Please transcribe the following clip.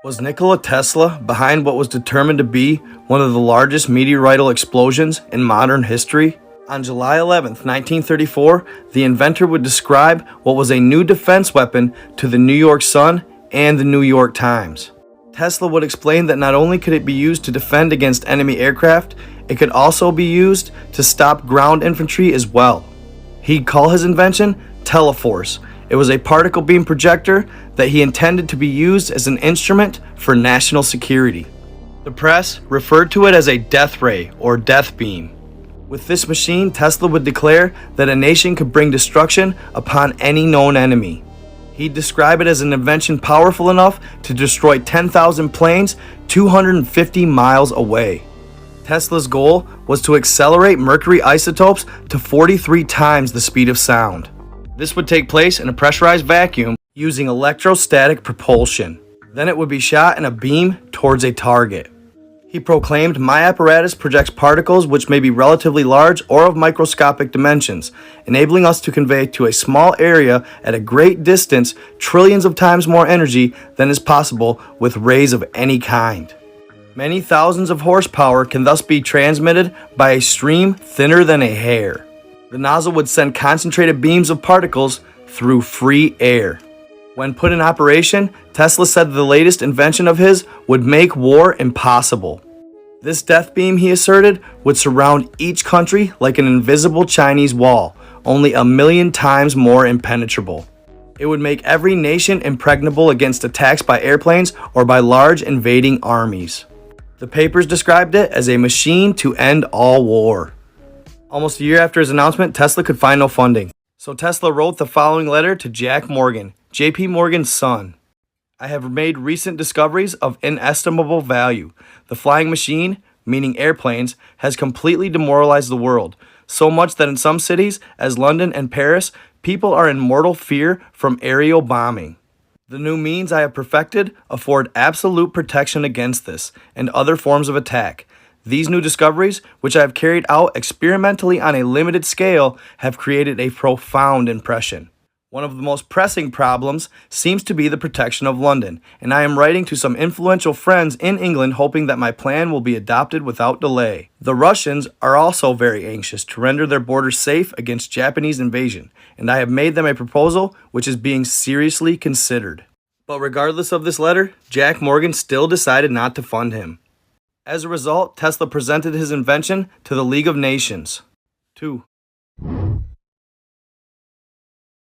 Was Nikola Tesla behind what was determined to be one of the largest meteorital explosions in modern history? On July 11th, 1934, the inventor would describe what was a new defense weapon to the New York Sun and the New York Times. Tesla would explain that not only could it be used to defend against enemy aircraft, it could also be used to stop ground infantry as well. He'd call his invention Teleforce. It was a particle beam projector that he intended to be used as an instrument for national security. The press referred to it as a death ray or death beam. With this machine, Tesla would declare that a nation could bring destruction upon any known enemy. He'd describe it as an invention powerful enough to destroy 10,000 planes 250 miles away. Tesla's goal was to accelerate mercury isotopes to 43 times the speed of sound. This would take place in a pressurized vacuum using electrostatic propulsion. Then it would be shot in a beam towards a target. He proclaimed, "My apparatus projects particles which may be relatively large or of microscopic dimensions, enabling us to convey to a small area at a great distance trillions of times more energy than is possible with rays of any kind. Many thousands of horsepower can thus be transmitted by a stream thinner than a hair." The nozzle would send concentrated beams of particles through free air. When put in operation, Tesla said the latest invention of his would make war impossible. This death beam, he asserted, would surround each country like an invisible Chinese wall, only 1,000,000 times more impenetrable. It would make every nation impregnable against attacks by airplanes or by large invading armies. The papers described it as a machine to end all war. Almost a year after his announcement, Tesla could find no funding. So Tesla wrote the following letter to Jack Morgan, J.P. Morgan's son. "I have made recent discoveries of inestimable value. The flying machine, meaning airplanes, has completely demoralized the world, so much that in some cities, as London and Paris, people are in mortal fear from aerial bombing. The new means I have perfected afford absolute protection against this and other forms of attack. These new discoveries, which I have carried out experimentally on a limited scale, have created a profound impression. One of the most pressing problems seems to be the protection of London, and I am writing to some influential friends in England hoping that my plan will be adopted without delay. The Russians are also very anxious to render their borders safe against Japanese invasion, and I have made them a proposal which is being seriously considered." But regardless of this letter, Jack Morgan still decided not to fund him. As a result, Tesla presented his invention to the League of Nations. 2.